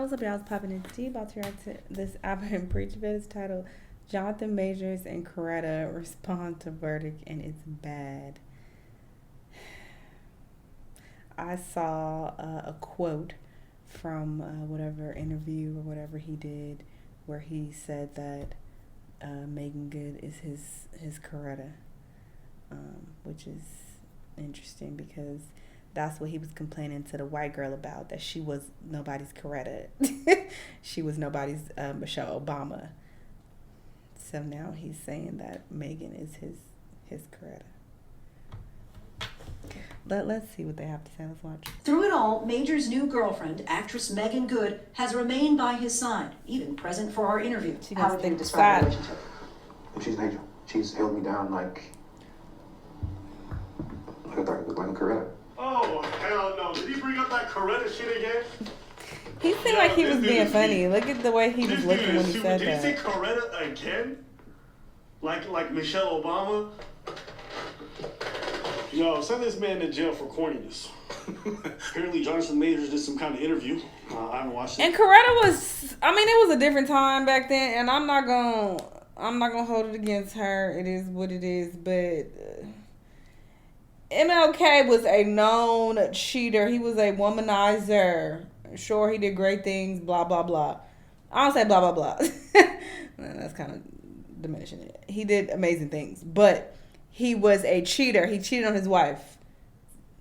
What's up, y'all? It's popping in G. About to react to this album Preach Vid is titled Jonathan Majors and Coretta Respond to Verdict, and it's bad. I saw a quote from whatever interview or whatever he did where he said that Megan Good is his Coretta, which is interesting because that's what he was complaining to the white girl about, that she was nobody's Coretta. She was nobody's Michelle Obama. So now he's saying that Megan is his Coretta. Let's see what they have to say. Let's watch. Through it all, Major's new girlfriend, actress Megan Good, has remained by his side, even present for our interview. How would you describe the relationship? She's an angel. She's held me down like a Coretta. Oh, hell no. Did he bring up that Coretta shit again? He seemed like he was being funny. Look at the way he was looking when he said that. Did he say Coretta again? Like Michelle Obama? Yo, send this man to jail for corniness. Apparently Jonathan Majors did some kind of interview. I haven't watched it. And Coretta was, it was a different time back then, and I'm not gonna hold it against her. It is what it is, but MLK was a known cheater. He was a womanizer. Sure, he did great things, blah, blah, blah. I don't say blah, blah, blah. That's kind of diminishing it. He did amazing things, but he was a cheater. He cheated on his wife.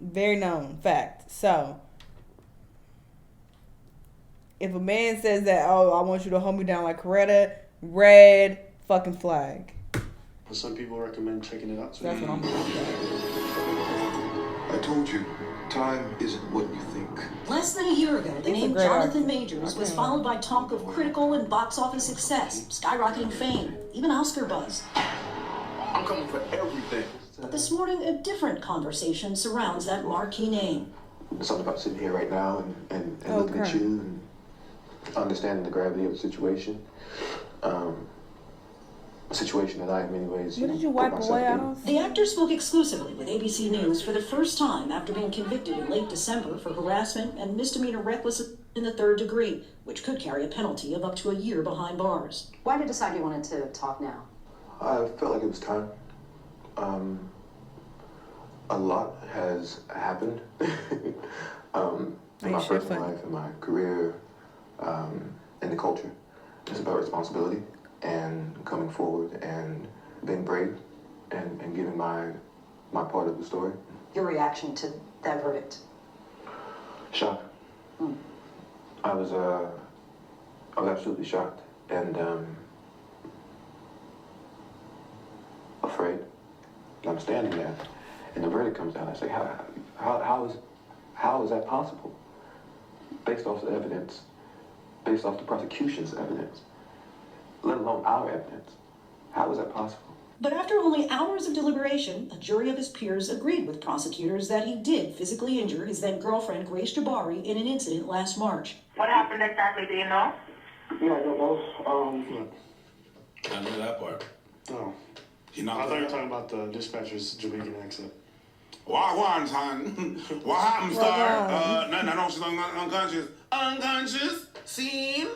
Very known fact. So, if a man says that, oh, I want you to hold me down like Coretta, red fucking flag. Some people recommend checking it out. So that's what I'm doing. I told you, time isn't what you think. Less than a year ago, the name Jonathan Majors was followed by talk of critical and box office success, skyrocketing fame, even Oscar buzz. I'm coming for everything. But this morning, a different conversation surrounds that marquee name. It's something about sitting here right now and looking at you and understanding the gravity of the situation. A situation that I, in many ways, what did you wipe away out? The actor spoke exclusively with ABC News for the first time after being convicted in late December for harassment and misdemeanor recklessness in the third degree, which could carry a penalty of up to a year behind bars. Why did you decide you wanted to talk now? I felt like it was time. A lot has happened in my personal life, in my career, in the culture. It's about responsibility and coming forward and being brave and giving my part of the story. Your reaction to that verdict? Shock. I was absolutely shocked and afraid. I'm standing there, and the verdict comes down. I say, how is that possible? Based off the evidence, based off the prosecution's evidence, let alone our evidence. How is that possible? But after only hours of deliberation, a jury of his peers agreed with prosecutors that he did physically injure his then-girlfriend, Grace Jabari, in an incident last March. What happened exactly, do you know? Yeah, I don't know. I knew that part. Oh. I thought you were talking about the dispatcher's Jamaican accent. Wagwan, son. What happened, star? No, she's unconscious. Unconscious? Seen?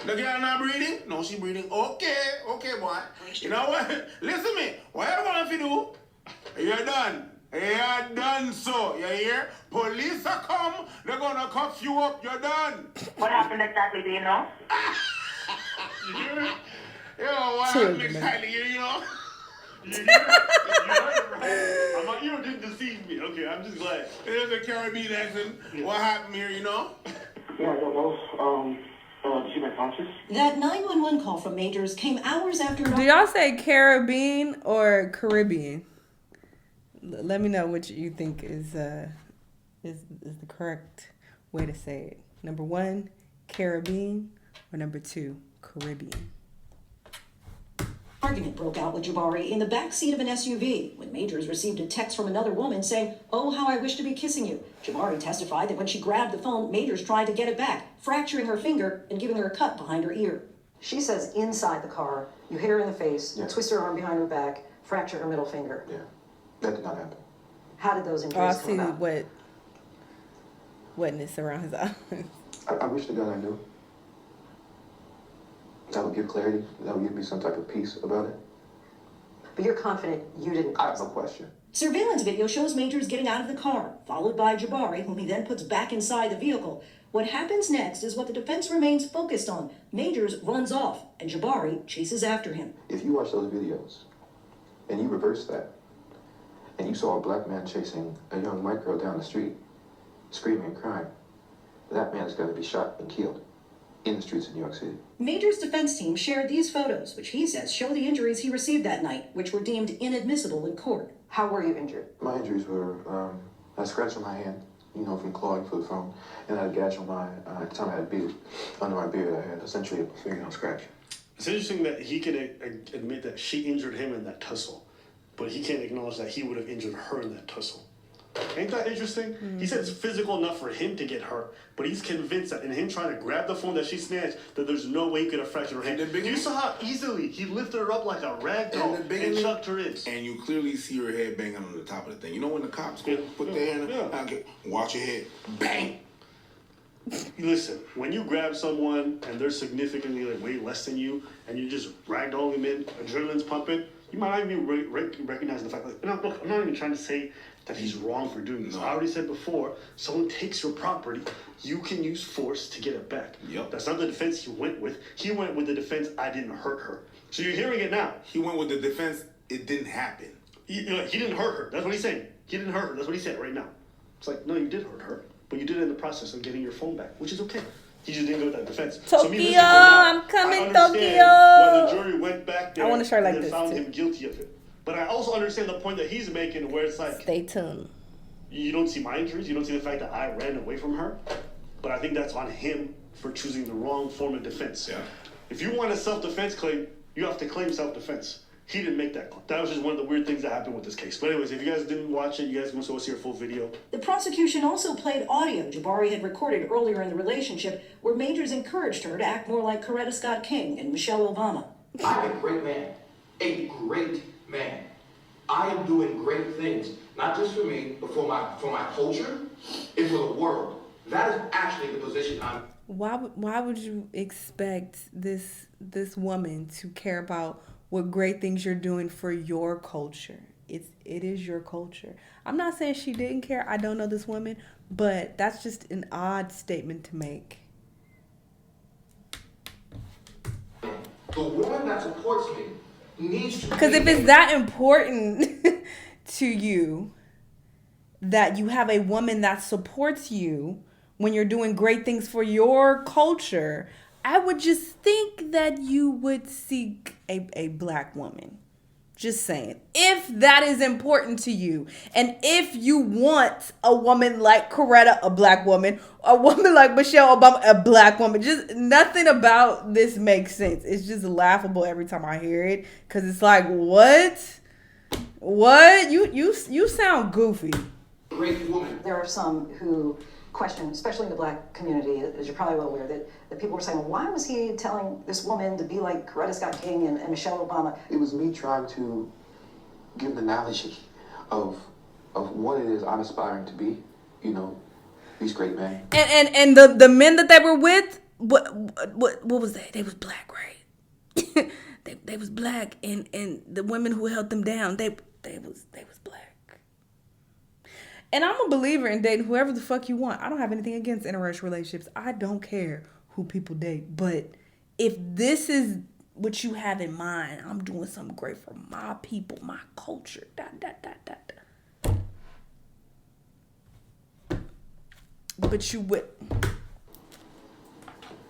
The girl not breathing? No, she breathing. Okay, boy. You know what? Listen to me. What you going to do? You're done. You're done, so. You hear? Police are come. They're going to cuff you up. You're done. What happened exactly, do you know? You hear it? Yo, what happened exactly, you know? You heard it right. You didn't deceive me. Okay, I'm just glad. There's a Caribbean accent. Yeah. What happened here, you know? Yeah, I don't know. She went conscious. That 911 call from Majors came hours after... Do y'all say Caribbean or Caribbean? Let me know which you think is the correct way to say it. Number 1, Caribbean, or number 2, Caribbean. Argument broke out with Jabari in the backseat of an SUV when Majors received a text from another woman saying, "Oh, how I wish to be kissing you." Jabari testified that when she grabbed the phone, Majors tried to get it back, fracturing her finger and giving her a cut behind her ear. She says inside the car, you hit her in the face, twist her arm behind her back, fracture her middle finger. Yeah, that did not happen. How did those injuries come about? Wetness around his eyes. I wish the God I knew. That would give clarity. That would give me some type of peace about it. But you're confident you didn't. I have no question. Surveillance video shows Majors getting out of the car, followed by Jabari, whom he then puts back inside the vehicle. What happens next is what the defense remains focused on. Majors runs off, and Jabari chases after him. If you watch those videos, and you reverse that, and you saw a black man chasing a young white girl down the street, screaming and crying, that man is going to be shot and killed in the streets of New York City. Majors' defense team shared these photos, which he says show the injuries he received that night, which were deemed inadmissible in court. How were you injured? My injuries were, I had a scratch on my hand, from clawing for the phone, and I had a gash on my, at the time I had a beard. Under my beard, I had essentially a fingernail scratch. It's interesting that he can admit that she injured him in that tussle, but he can't acknowledge that he would have injured her in that tussle. Ain't that interesting? He said it's physical enough for him to get hurt, but he's convinced that in him trying to grab the phone that she snatched, that there's no way he could have fractured her hand. You saw how easily he lifted her up like a rag doll and chucked her in. And you clearly see her head banging on the top of the thing. You know when the cops go put their hand in? Okay, watch your head. Bang! Listen, when you grab someone and they're significantly way less than you, and you just ragdoll them in, adrenaline's pumping, you might not even recognize the fact. Look, I'm not even trying to say that he's wrong for doing this. No. I already said before, someone takes your property, you can use force to get it back. Yep. That's not the defense he went with. He went with the defense, I didn't hurt her. So you're hearing it now. He went with the defense, it didn't happen. He didn't hurt her. That's what he's saying. He didn't hurt her. That's what he said right now. It's like, no, you did hurt her, but you did it in the process of getting your phone back, which is okay. He just didn't go with that defense. Tokyo, I'm coming, Tokyo. When the jury went back there, I want to try like this found too. him guilty of it. But I also understand the point that he's making, where it's like, stay tuned. You don't see my injuries. You don't see the fact that I ran away from her. But I think that's on him for choosing the wrong form of defense. Yeah. If you want a self-defense claim, you have to claim self-defense. He didn't make that claim. That was just one of the weird things that happened with this case. But anyways, if you guys didn't watch it, you guys can go see our full video. The prosecution also played audio Jabari had recorded earlier in the relationship, where Majors encouraged her to act more like Coretta Scott King and Michelle Obama. I'm a great man. A great man. I am doing great things, not just for me, but for my culture and for the world. That is actually the position I'm. Why would you expect this woman to care about what great things you're doing for your culture? It is your culture. I'm not saying she didn't care. I don't know this woman, but that's just an odd statement to make. The woman that supports me needs to. Because if it's that important to you that you have a woman that supports you when you're doing great things for your culture, I would just think that you would seek a black woman. Just saying. If that is important to you, and if you want a woman like Coretta, a black woman, a woman like Michelle Obama, a black woman, just nothing about this makes sense. It's just laughable every time I hear it, because it's like, what? You sound goofy. Great woman. There are some who question, especially in the black community, as you're probably well aware, that people were saying, well, why was he telling this woman to be like Coretta Scott King and Michelle Obama? It was me trying to give the analogy of what it is I'm aspiring to be, these great men. And the men that they were with, what was that? They was black, right? they was black, and the women who held them down, they was black. And I'm a believer in dating whoever the fuck you want. I don't have anything against interracial relationships. I don't care who people date. But if this is what you have in mind, I'm doing something great for my people, my culture. But you would.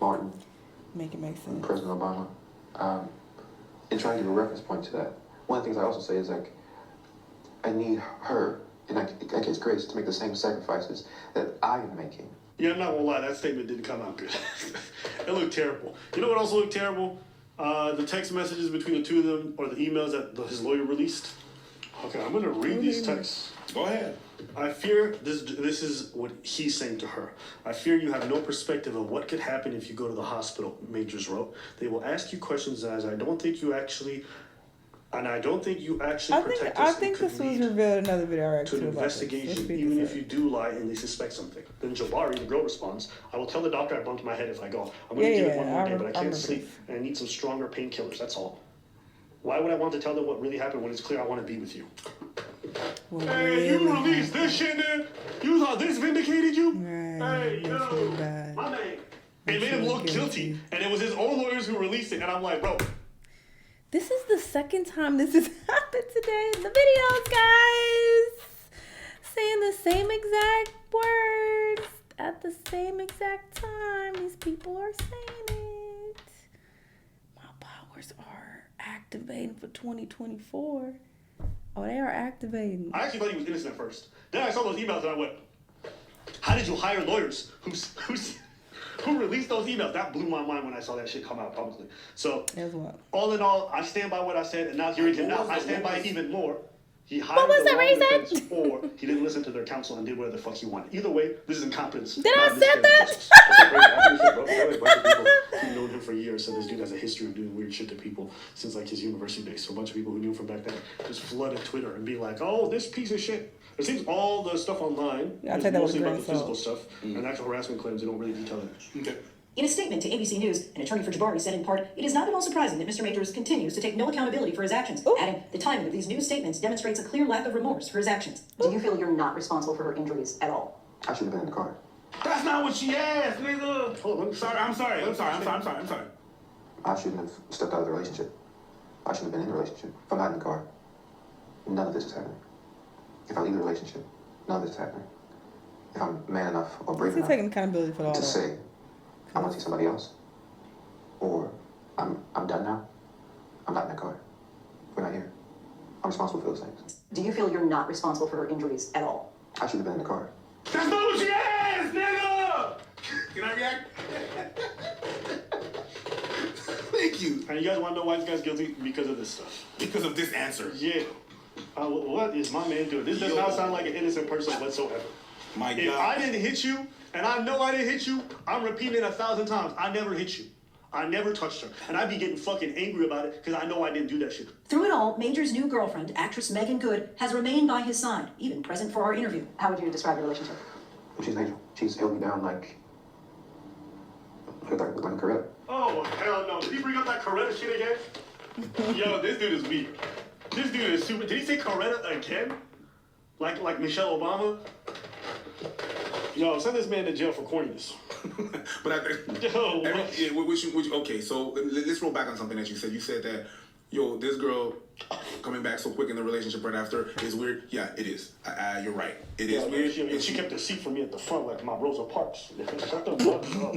Martin. Make it make sense. President Obama. And trying to give a reference point to that. One of the things I also say is, like, I need her, and I guess Grace, to make the same sacrifices that I am making. Yeah, I'm not gonna lie, that statement didn't come out good. It looked terrible. You know what also looked terrible? The text messages between the two of them, or the emails that his lawyer released. Okay, I'm gonna read these texts. Go ahead. I fear, this is what he's saying to her. I fear you have no perspective of what could happen if you go to the hospital, Majors wrote. They will ask you questions as I don't think you actually And I don't think you actually protect I us. think this was revealed in another video I reacted to an to about this. investigation, even if you do lie and they suspect something. Then Jabari, the girl, responds, I will tell the doctor I bumped my head if I go. I'm going to give it one more day, but I can't sleep and I need some stronger painkillers, that's all. Why would I want to tell them what really happened when it's clear I want to be with you? Hey, you released this shit, man. You thought this vindicated you? Hey, yo, my man. It made him look guilty, and it was his own lawyers who released it, and I'm like, bro. This is the second time this has happened today in the videos, guys. Saying the same exact words at the same exact time. These people are saying it. My powers are activating for 2024. Oh, they are activating. I actually thought he was innocent at first. Then I saw those emails and I went, how did you hire lawyers who released those emails? That blew my mind when I saw that shit come out publicly. So, all in all, I stand by what I said, and now hearing him now, I stand by it even more. He hired the wrong defense, or he didn't listen to their counsel and did whatever the fuck he wanted. Either way, this is incompetence. Did I say that? A bunch of people who've known him for years said this dude has a history of doing weird shit to people since like his university days. So a bunch of people who knew him from back then just flooded Twitter and be like, oh, this piece of shit. It seems all the stuff online is mostly about the physical stuff, and actual harassment claims, they don't really detail that. Okay. In a statement to ABC News, an attorney for Jabari said in part, it is not at all surprising that Mr. Majors continues to take no accountability for his actions, adding, the timing of these news statements demonstrates a clear lack of remorse for his actions. Do you feel you're not responsible for her injuries at all? I should have been in the car. That's not what she asked, nigga. I'm sorry. I'm sorry. I shouldn't have stepped out of the relationship. I shouldn't have been in the relationship. If I'm not in the car, none of this is happening. If I leave the relationship, none of this is happening. If I'm man enough or brave enough taking accountability for all to that. say, I want to see somebody else, or I'm done now, I'm not in the car. We're not here. I'm responsible for those things. Do you feel you're not responsible for her injuries at all? I should have been in the car. That's not what she asked, nigga! Can I react? Thank you. And you guys want to know why this guy's guilty? Because of this stuff. Because of this answer. Yeah. What is my man doing? This does not sound like an innocent person whatsoever. My God. If I didn't hit you, and I know I didn't hit you, I'm repeating it 1,000 times. I never hit you. I never touched her. And I'd be getting fucking angry about it because I know I didn't do that shit. Through it all, Major's new girlfriend, actress Megan Good, has remained by his side, even present for our interview. How would you describe your relationship? She's an angel. She's held me down like a Coretta. Oh, hell no. Did he bring up that Coretta shit again? Yo, this dude is weird. This dude is super. Did he say Coretta again? Like Michelle Obama? Yo, send this man to jail for corniness. But I think, okay, so let's roll back on something that you said. You said that, yo, this girl coming back so quick in the relationship right after is weird. Yeah, it is. You're right. It is weird. She kept the seat for me at the front like my Rosa Parks. Shut the fuck up.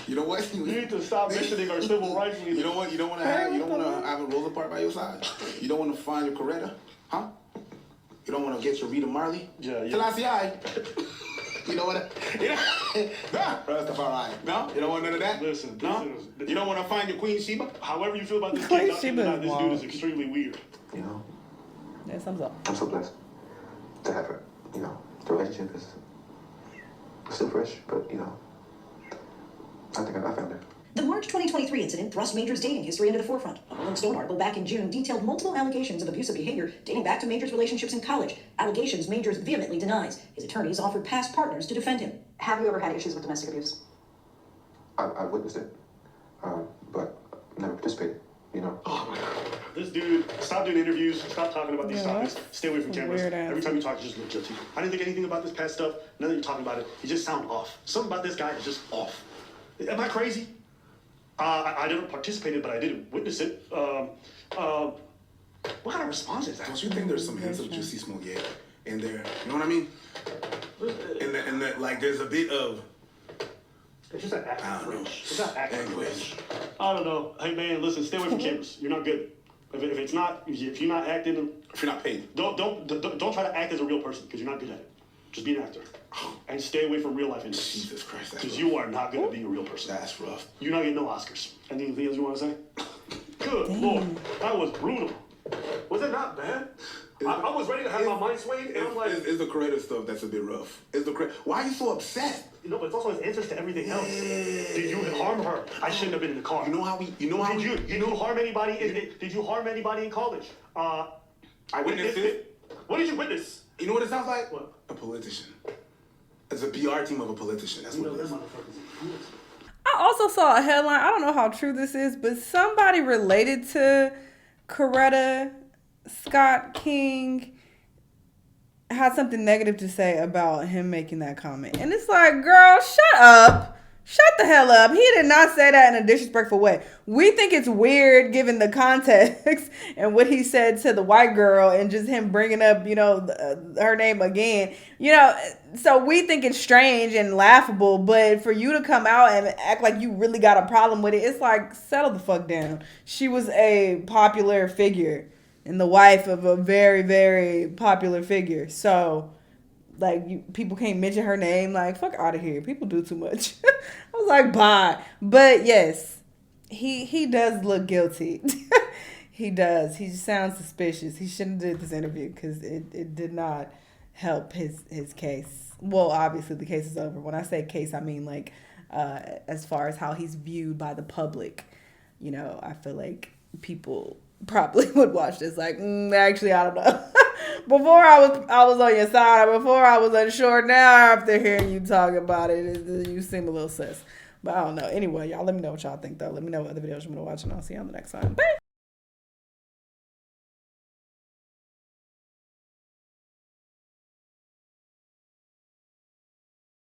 You know what? You need to stop mentioning our civil rights leaders. You know what? You don't want to have a Rosa Parks by your side. You don't want to find your Coretta, huh? You don't want to get your Rita Marley. Yeah. You know what? Rastafari. No? You don't want none of that? Listen. You don't want to find your Queen Sheba? However you feel about this Queen kid, Sheba this dude is extremely weird. You know? Yeah, thumbs up. I'm so blessed to have her. You know, the relationship is still fresh, but, you know, I think I found her. The March 2023 incident thrust Major's dating history into the forefront. A Rolling Stone article back in June detailed multiple allegations of abusive behavior dating back to Major's relationships in college. Allegations Majors vehemently denies. His attorneys offered past partners to defend him. Have you ever had issues with domestic abuse? I witnessed it, but never participated, you know? Oh my God. This dude, stop doing interviews, stop talking about these topics, stay away from cameras. Every time you talk, you just look guilty. I didn't think anything about this past stuff. Now that you're talking about it, you just sound off. Something about this guy is just off. Am I crazy? I never participated, but I didn't witness it. What kind of response is that? Don't you think there's some hints of juicy smoke in there? You know what I mean? And that like there's a bit of. It's just an acting I don't know. French. It's not acting Anyways. French. I don't know. Hey man, listen, stay away from cameras. You're not good. If you're not acting, If you're not paid. don't try to act as a real person because you're not good at it. Just be an actor. And stay away from real life industry. Jesus Christ. Because you are not good at being a real person. That's rough. You're not getting no Oscars. Anything else you want to say? Good Lord. That was brutal. Was it not bad? I was ready to have my mind swayed, and I'm like... It's the Coretta stuff that's a bit rough. Why are you so obsessed? but it's also his answers to everything else. Did you harm her? I shouldn't have been in the car. Did you harm anybody? Did you harm anybody in college? I witnessed it. What did you witness? You know what it sounds like? What? A politician. It's a PR team of a politician. That's what it is. I also saw a headline. I don't know how true this is, but somebody related to Coretta Scott King had something negative to say about him making that comment. And it's like, girl, shut up. Shut the hell up. He did not say that in a disrespectful way. We think it's weird given the context and what he said to the white girl and just him bringing up, her name again. So we think it's strange and laughable, but for you to come out and act like you really got a problem with it, it's like, settle the fuck down. She was a popular figure and the wife of a very, very popular figure. So, people can't mention her name. Fuck out of here. People do too much. I was like, bye. But yes, he does look guilty. He does. He sounds suspicious. He shouldn't have did this interview because it did not help his case. Well, obviously the case is over. When I say case, I mean as far as how he's viewed by the public. I feel like people probably would watch this actually, I don't know. Before I was on your side. Before I was unsure. Now after hearing you talk about it, you seem a little sus. But I don't know. Anyway, y'all let me know what y'all think though. Let me know what other videos you want to watch and I'll see you on the next time. Bye.